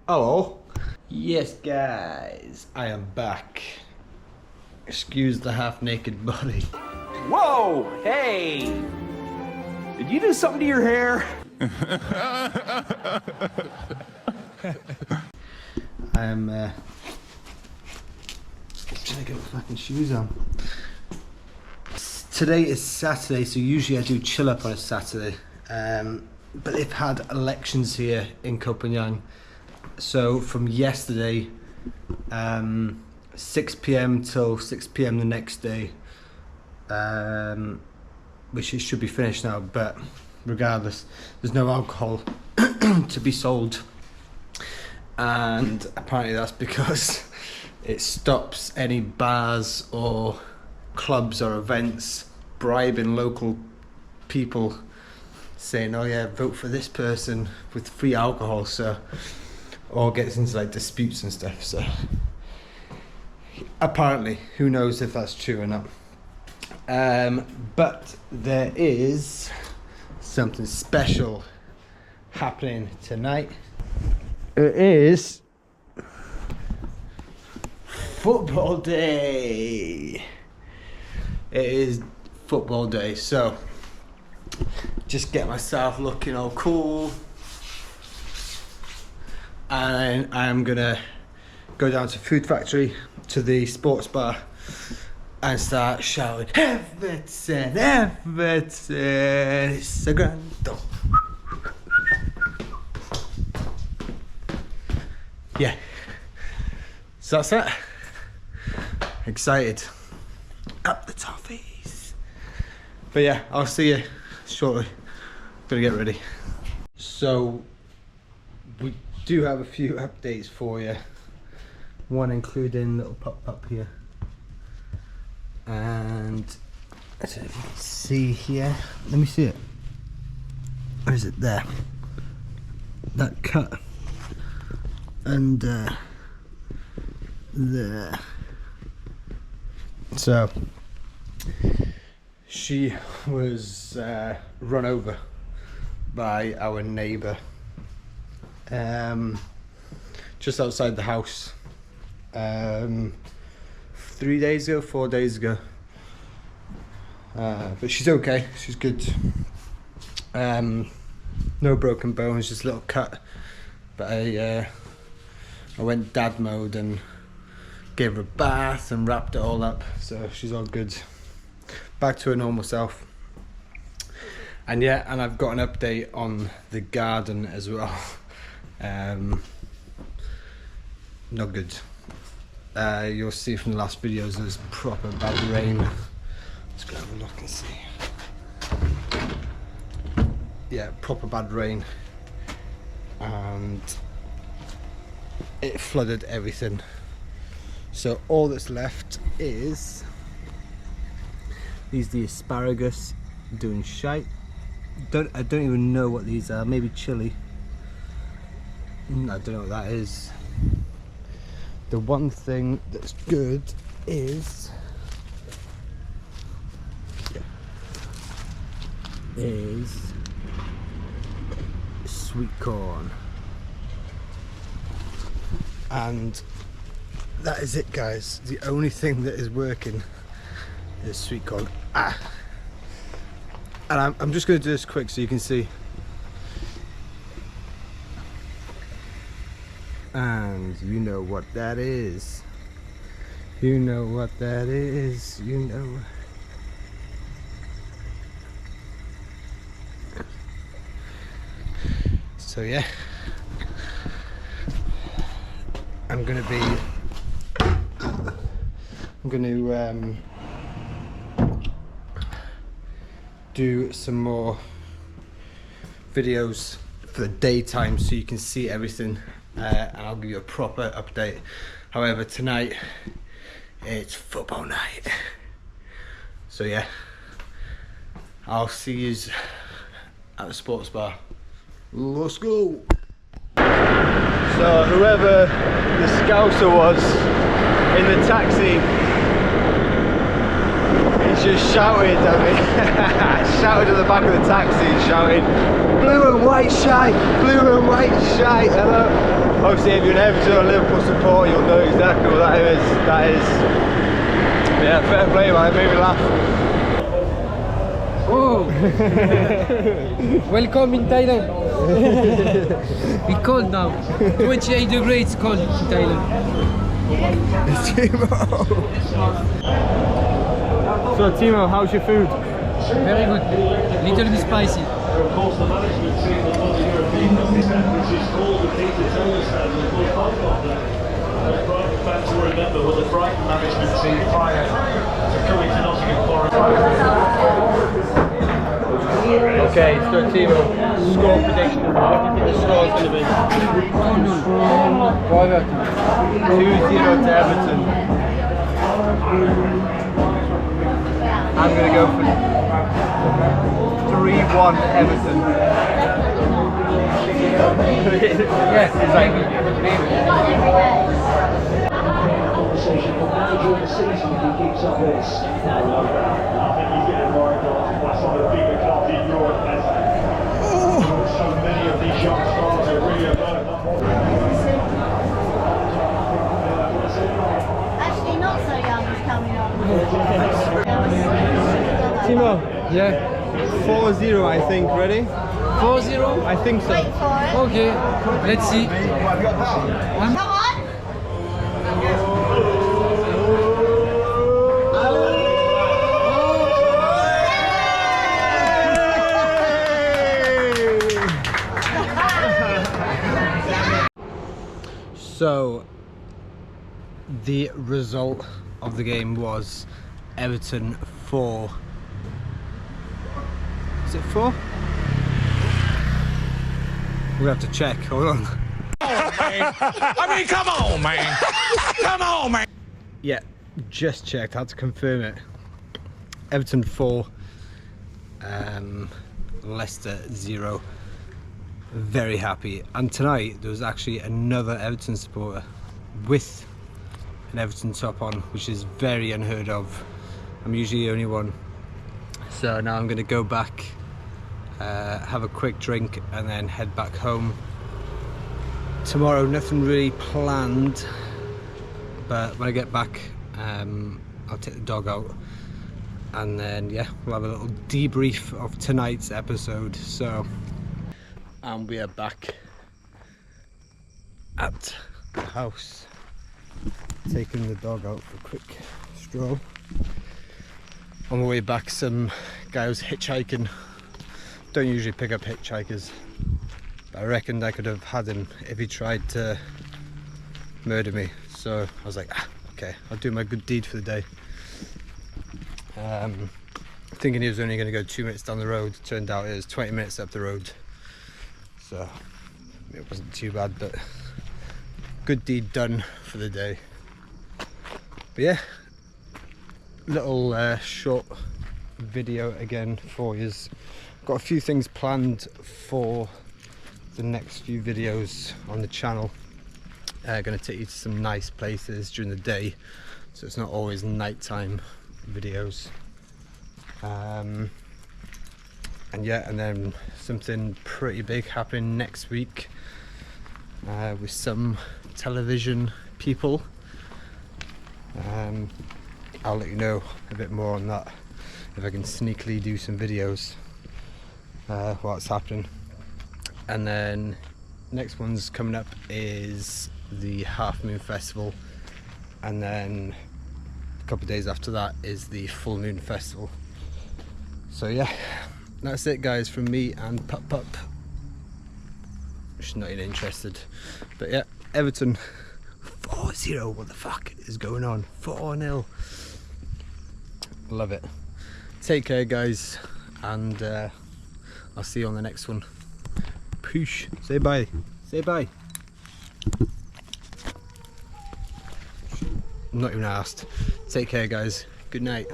Oh, yes guys, I am back. Excuse the half-naked body. Whoa, hey! Did you do something to your hair? I'm trying to get my fucking shoes on. Today is Saturday, so usually I do chill up on a Saturday. But they've had elections here in Copenhagen. So from yesterday, 6 PM till 6 PM the next day, which it should be finished now, but regardless, there's no alcohol to be sold. And apparently that's because it stops any bars or clubs or events bribing local people saying, oh yeah, vote for this person with free alcohol, so, or gets into like disputes and stuff. So apparently, who knows if that's true or not. But there is something special happening tonight. It is football day. It is football day, so just get myself looking all cool, and I'm gonna go down to Food Factory, to the sports bar, and start shouting, Everton, Everton, it's a grand. Yeah, so that's it. Excited. Up the toffees. But yeah, I'll see you shortly. Gonna get ready. So we do have a few updates for you. One including little pop here. And I don't know if you can see here. Let me see it. Or is it there? That cut. And there. So she was run over by our neighbour just outside the house 4 days ago. But she's okay, she's good. No broken bones, just a little cut. But I went dad mode and gave her a bath and wrapped it all up, so she's all good, back to her normal self. And yeah, and I've got an update on the garden as well. Not good. You'll see from the last videos there's proper bad rain. Let's go have a look and see. Yeah, proper bad rain, and it flooded everything. So all that's left is the asparagus doing shite. I don't even know what these are. Maybe chili. I don't know what that is. The one thing that's good is sweet corn. And that is it, guys. The only thing that is working is sweet corn. And I'm just going to do this quick so you can see. And you know what that is. You know what that is. You know. So yeah, I'm going to do some more videos for the daytime so you can see everything, and I'll give you a proper update. However, tonight it's football night, so yeah, I'll see you at the sports bar. Let's go. So whoever the scouser was in the taxi, he just shouted at me. Shouted at the back of the taxi, shouting, blue and white shite, blue and white shite. Hello. Obviously, if you're an Everton or Liverpool supporter, you'll know exactly what that is. Yeah, fair play, man. It made me laugh. Oh! Welcome in Thailand. It's cold now. 28 degrees cold in Thailand. So Timo, how's your food? Very good. Little bit spicy. Of course, the management team of the European which is called the Peter Taylor Stand, of course, both of them. Brighton fans will remember was the Brighton management team prior to coming to Nottingham Forest. Okay, so Timo, score prediction. What do you think the score is going to be? 2-0 to Everton. I'm going to go for 3-1 Everton. Yes, exactly. Conversation for manager of the season if he keeps up this. I think he's getting more goals. That's one of the bigger clubs in Europe. So many of these young stars are really alert. Actually, not so young is coming on. Timo, Yeah. 4-0 I think, ready? 4-0? I think so. Wait for it. Okay, let's see. Come on. So, the result of the game was Everton 4. Is it 4? We have to check, hold on. I mean, come on, man. Come on, man. Yeah, just checked, had to confirm it. Everton 4, Leicester 0. Very happy. And tonight there was actually another Everton supporter with an Everton top on, which is very unheard of. I'm usually the only one. So now I'm going to go back, have a quick drink and then head back home. Tomorrow nothing really planned, but when I get back I'll take the dog out and then yeah, we'll have a little debrief of tonight's episode. So, and we are back at the house, taking the dog out for a quick stroll. On the way back, some guy was hitchhiking. Don't usually pick up hitchhikers, but I reckoned I could have had him if he tried to murder me. So I was like, okay, I'll do my good deed for the day. Thinking he was only going to go 2 minutes down the road, turned out it was 20 minutes up the road. So it wasn't too bad, but good deed done for the day. But yeah, little short video again for you. Got a few things planned for the next few videos on the channel. Going to take you to some nice places during the day, so it's not always nighttime videos. And yeah, and then something pretty big happening next week with some television people. I'll let you know a bit more on that if I can sneakily do some videos while it's happening. And then next one's coming up is the Half Moon Festival, and then a couple of days after that is the Full Moon Festival. So yeah, that's it guys from me and Pup. She's not even interested. But yeah, Everton 4-0, what the fuck is going on? 4-0. Love it. Take care guys, and I'll see you on the next one. Poosh. Say bye. Say bye. I'm not even asked. Take care guys. Good night.